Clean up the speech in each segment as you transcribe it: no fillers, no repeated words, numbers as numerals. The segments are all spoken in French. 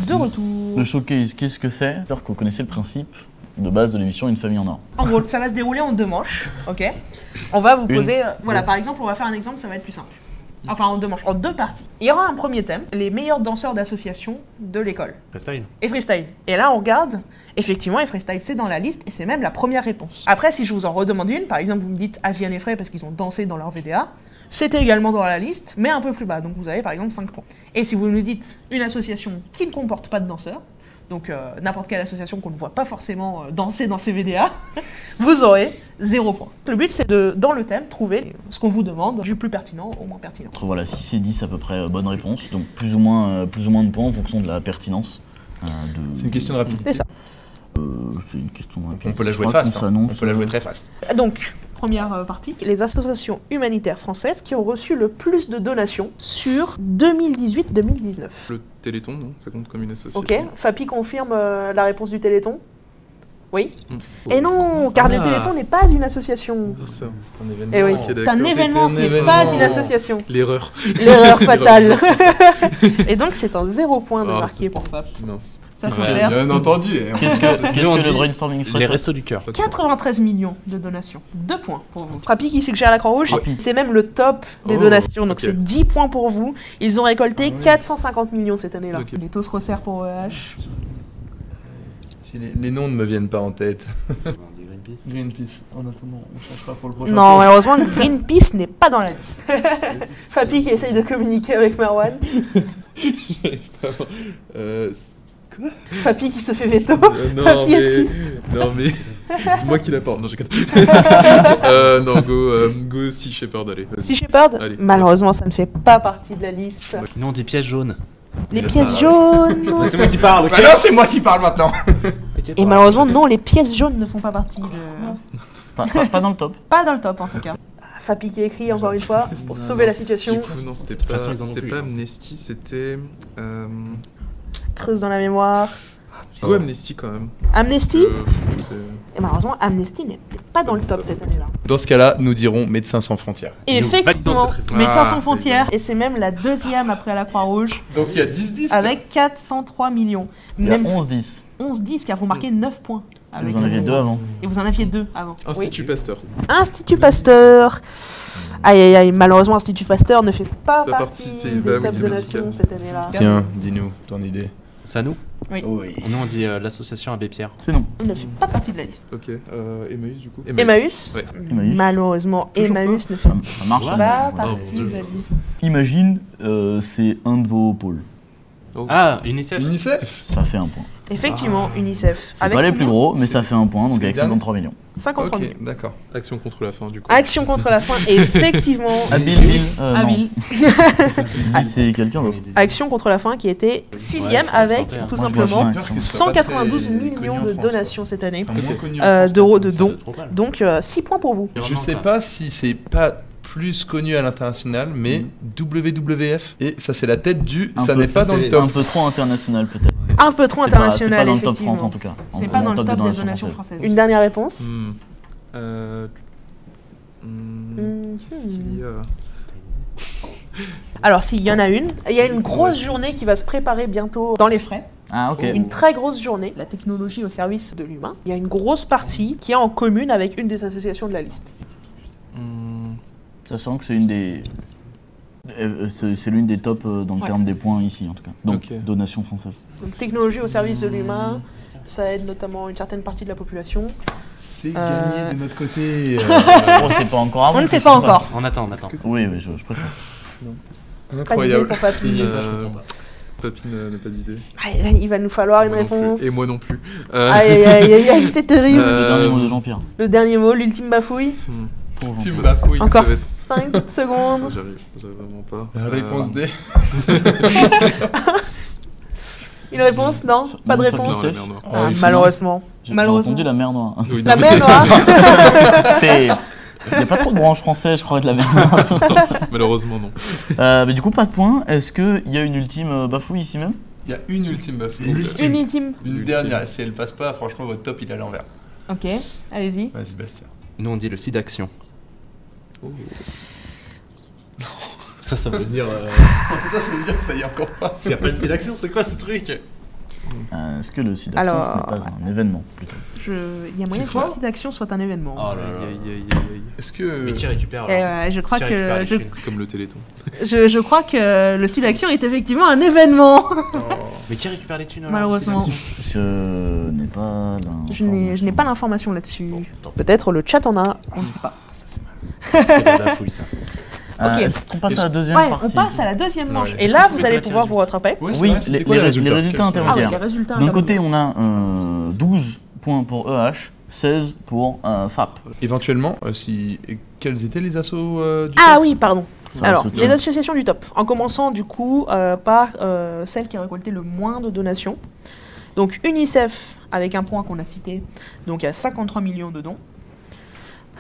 De retour. Le showcase, qu'est-ce que c'est? J'espère que vous connaissez le principe de base de l'émission Une famille en or. En gros, ça va se dérouler en 2 manches, ok? On va vous poser... voilà, par exemple, on va faire un exemple, ça va être plus simple. Enfin, en 2 manches, en 2 parties. Il y aura un premier thème, les meilleurs danseurs d'association de l'école. Freestyle. Et freestyle. Et là, on regarde, effectivement, et freestyle, c'est dans la liste, et c'est même la première réponse. Après, si je vous en redemande une, par exemple, vous me dites Asian et Frey parce qu'ils ont dansé dans leur VDA, c'était également dans la liste, mais un peu plus bas. Donc vous avez, par exemple, 5 points. Et si vous nous dites une association qui ne comporte pas de danseurs, donc n'importe quelle association qu'on ne voit pas forcément danser dans ces VDA, vous aurez 0 point. Le but, c'est de, dans le thème, trouver ce qu'on vous demande du plus pertinent au moins pertinent. Entre voilà, 6 et 10 à peu près bonne réponse, donc plus ou moins de points en fonction de la pertinence. C'est une question de rapidité. C'est ça. C'est une question de rapidité. On peut la jouer fast, on peut la jouer très fast. Donc, première partie, les associations humanitaires françaises qui ont reçu le plus de donations sur 2018-2019. Le Téléthon, non? Ça compte comme une association. Ok, Fapi confirme la réponse du Téléthon? Oui. Et non, car le Téléthon n'est pas une association. C'est un événement. Eh oui, Ok, c'est un événement, ce n'est pas une association. L'erreur. L'erreur fatale. Et donc c'est un 0 point de marqué pour Fap. Mince. Ça se conserve. Bien entendu. Qu'est-ce que le brainstorming express? Les restos du cœur. 93 millions de donations. 2 points pour vous. Fapi qui suggère la Croix-Rouge, Fapi. c'est même le top des donations. Donc c'est 10 points pour vous. Ils ont récolté 450 millions cette année-là. Ok. Les taux se resserrent pour EH. Les noms ne me viennent pas en tête. Greenpeace. En attendant, on cherchera pour le prochain. Non, malheureusement, Greenpeace n'est pas dans la liste. Fapi qui essaye de communiquer avec Marwan. Quoi? Fapi qui se fait veto. Non, Fapi est triste. Non, mais c'est moi qui l'apporte. Non, je déconne. Non, go Sea Shepherd, allez. vas-y. Sea Shepherd, Allez. malheureusement, ça ne fait pas partie de la liste. Nous on dit pièces jaunes. Les pièces jaunes. C'est moi qui parle, Bah non, c'est moi qui parle maintenant. Et malheureusement, non, les pièces jaunes ne font pas partie de... Pas dans le top. Pas dans le top, en tout cas. Fapi qui écrit, encore une fois, pour sauver la situation. Non, c'était toute façon, ils en ont pas plus, hein. Amnesty, c'était. Creuse dans la mémoire. Go Amnesty quand même. Amnesty C'est- Et malheureusement, Amnesty n'est peut-être pas dans le top cette année-là. Dans ce cas-là, nous dirons Médecins sans frontières. Et Nous validons effectivement, cette réponse. Médecins Ah, sans frontières, et c'est même la 2e après la Croix-Rouge, Donc il y a 10-10. avec 403 millions. Il y a Même 11-10. 11-10, car vous marquez 9 points. Avec Vous en ce aviez nombre. 2 avant. Et vous en aviez 2 avant. Institut Pasteur. Institut Pasteur. Aïe aïe aïe, malheureusement, Institut Pasteur ne fait pas Pas partie partie, c'est- des bah oui, top c'est donations médical. cette année-là. Tiens, dis-nous ton idée. C'est à nous? Oui. Oui. Nous on dit l'association Abbé Pierre. C'est non. Il ne fait pas partie de la liste. Ok. Emmaüs du coup. Emmaüs. Ouais. Emmaüs. Malheureusement, Toujours Emmaüs ne fait Ça marche. Ouais. hein, pas voilà. partie Dieu. de la liste. Imagine, c'est un de vos pôles. Ah, UNICEF. UNICEF. Ça fait un point. Effectivement, UNICEF. C'est pas les plus gros, mais ça fait un point, donc c'est avec le dernier. 53 millions. 53 millions. Ok, d'accord. Action contre la faim du coup. Action contre la faim, effectivement. Habile, Habile. C'est quelqu'un d'autre. Action contre la faim qui était 6e avec, tout Moi, je vois simplement, cinq. 192 Pas très millions connu en de France, donations cette année. Enfin, moins connu en France. D'euros de dons. Trop mal. Donc 6 points pour vous. Je sais pas si c'est pas plus connu à l'international, mais WWF. Et ça, c'est la tête du. Un Ça peu, n'est pas ça, dans le c'est top. Un peu trop international peut-être. Un peu trop C'est pas international, dans le top effectivement. France en tout cas. C'est pas dans le top des donations donations françaises. françaises. Une dernière réponse. Hmm. Qu'est-ce qu'il y a? Alors, s'il y en a une, il y a une grosse journée qui va se préparer bientôt dans les frais. Ah ok. Une très grosse journée, la technologie au service de l'humain. Il y a une grosse partie qui est en commune avec une des associations de la liste. Sachant que c'est une des. C'est l'une des tops dans le Ouais. terme des points ici en tout cas. Donc Ok. donation française. Donc, technologie au service de l'humain, ça aide notamment une certaine partie de la population. C'est gagné de notre côté. Oh, c'est pas encore avant. On ne que sait ce pas se passe. encore. On attend, on attend. Oui, mais je préfère. Pas d'idée Incroyable. pour Papy. Papy n'a pas d'idée. Aïe, aïe, il va nous falloir une Moi non plus. réponse. Et moi non plus. Aïe, aïe, aïe, aïe, aïe, c'est terrible. Le dernier mot de Jean-Pierre. Le dernier mot, l'ultime bafouille. Pour Tu Jean-Pierre. me bafouilles. Encore ça va être- 5 secondes. J'arrive vraiment pas. La réponse D. Une réponse? Non? Pas de Non, réponse? Non, la mer Noire. Ah, oui, malheureusement. J'ai Malheureusement. entendu la mer Noire. Oui, La non, mer Noire. Il n'y a pas trop de branches françaises, je crois, de la mer Noire. Malheureusement, non. Mais du coup, pas de points. Est-ce qu'il y a une ultime bafouille ici même? Il y a une ultime bafouille. Une ultime. Une dernière. Si elle passe pas, franchement, votre top, il est à l'envers. Ok, allez-y. Vas-y, Bastien. Nous on dit le site d'action. Ça veut dire. Ça veut dire, ça y est encore pas. S'il n'y a pas le site d'action, c'est quoi ce truc? Est-ce que le site d'action, Alors- ce n'est pas un événement, plutôt? Il y a moyen Tu que le crois site d'action soit un événement. Oh là là. Aïe, aïe, aïe, aïe, aïe. Est-ce que. Mais qui récupère Et, alors je crois Qui récupère que les je, thunes C'est comme le Téléthon. je crois que le site d'action est effectivement un événement. Mais qui récupère les thunes alors Malheureusement. C'est Je n'ai pas Je n'ai pas l'information là-dessus. Peut-être le chat en a, on ne sait pas. C'est la bafouille ça. Ok. Est-ce qu'on passe à la deuxième Ouais, partie? on passe à la deuxième manche. Ouais. Et Est-ce là, que tu vous peux allez plaquer pouvoir les vous rattraper. Ouais, c'est Oui, vrai, c'était les quoi résultats Ah oui, intermédiaires. les résultats. D'un côté, intermédiaires. on a 12 points pour EH, 16 pour FAP. Éventuellement, quels étaient les assos du Ah top oui, pardon. Ça Alors, se les tient. associations du top. En commençant du coup par celle qui a récolté le moins de donations. Donc UNICEF avec un point qu'on a cité, donc à 53 millions de dons.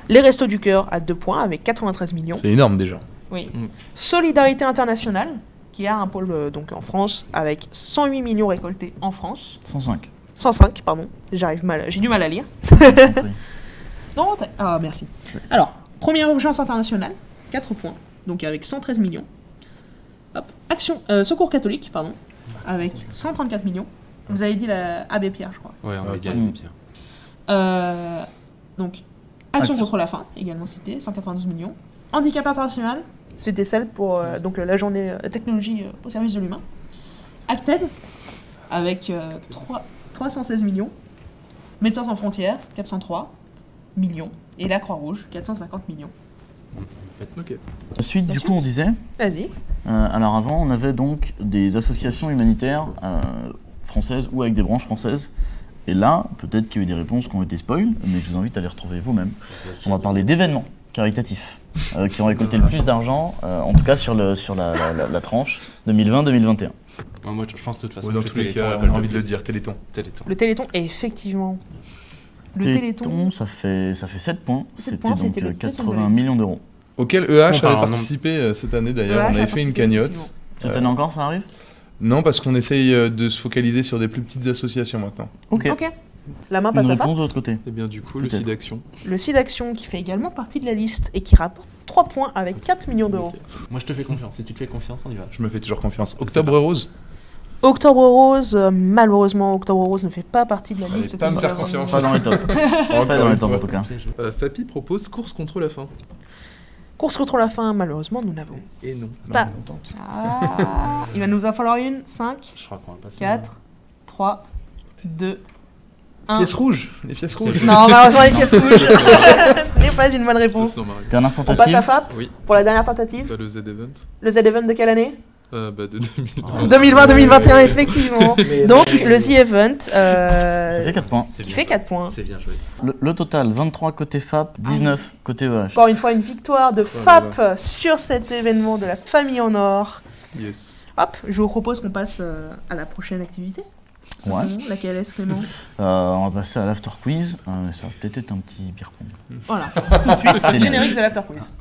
Les Restos du Cœur à 2 points avec 93 millions. C'est énorme déjà. Oui. Mm. Solidarité Internationale qui a un pôle donc en France avec 108 millions récoltés en France. 105. 105, pardon. J'ai du mal à lire. Non, ah, merci. Alors, première urgence internationale, 4 points, donc avec 113 millions. Hop. Secours catholique, pardon, avec 134 millions. Vous avez dit la Abbé Pierre, je crois. Ouais, on va Ok. dire Mm. des pierres. Donc, Action Action. contre la faim, également cité, 192 millions. Handicap international, c'était celle pour donc, la journée technologie au service de l'humain. Acted, avec 316 millions. Médecins sans frontières, 403 millions. Et la Croix-Rouge, 450 millions. Ok. Ensuite, La du coup, on suite. disait... Vas-y. alors avant, on avait donc des associations humanitaires françaises ou avec des branches françaises. Et là, peut-être qu'il y a eu des réponses qui ont été spoil, mais je vous invite à les retrouver vous-même. On va parler d'événements caritatifs qui ont récolté le plus d'argent, en tout cas sur la tranche 2020-2021. Moi, je pense de toute façon. Ouais, dans que tous les Téléthon cas, on récolte a envie de le plus. dire, Téléthon. Téléthon. Le Téléthon, et effectivement. Le Téléthon. ça fait 7 points. 7 points, C'était c'était le donc deuxième de la 80 liste. millions d'euros. Auquel EH On avait parle en participé cette année d'ailleurs. EH On a avait fait une participé, cagnotte. effectivement. Cette année encore, ça arrive? Non, parce qu'on essaye de se focaliser sur des plus petites associations maintenant. Ok. Ok. La main Une passe à FAP. réponse de l'autre côté. Et bien du coup, le Peut-être. site d'action. Le SIDAction qui fait également partie de la liste et qui rapporte 3 points avec 4 millions d'euros. Moi, je te fais confiance. Si tu te fais confiance, on y va. Je me fais toujours confiance. Octobre Rose. Octobre Rose, malheureusement, Octobre Rose ne fait pas partie de la Allez, liste. pas que me nous faire avons. confiance. Pas dans les tops. Pas dans les tops en tout cas. Fapi propose course contre la faim. Course contre la faim, malheureusement, nous n'avons Et non. pas. Ah, il va nous en falloir une. 5, Je crois qu'on va passer. 4, 3, 2, 1. Pièces rouges. Les pièces rouges. Non, malheureusement, les pièces rouges. Ce n'est pas une bonne réponse. Ça, c'est normal. Dernière On passe tentative. à FAP Oui. pour la dernière tentative. Bah, le Z-Event. Le Z-Event de quelle année Bah, de 2000. 2020-2021, effectivement. Donc, le Z-Event Ça fait 4 points. C'est qui bien. fait 4 points. C'est bien joué. Le total, 23 côté FAP, 19 côté EH. Encore une fois, une victoire de FAP sur cet événement de la famille en or. Yes. Hop, je vous propose qu'on passe à la prochaine activité. Ouais. Simplement. Laquelle est-ce, Clément? On va passer à l'after quiz. Ça va peut-être être un petit beer pong. Voilà, tout de suite, Générique. générique de l'after quiz.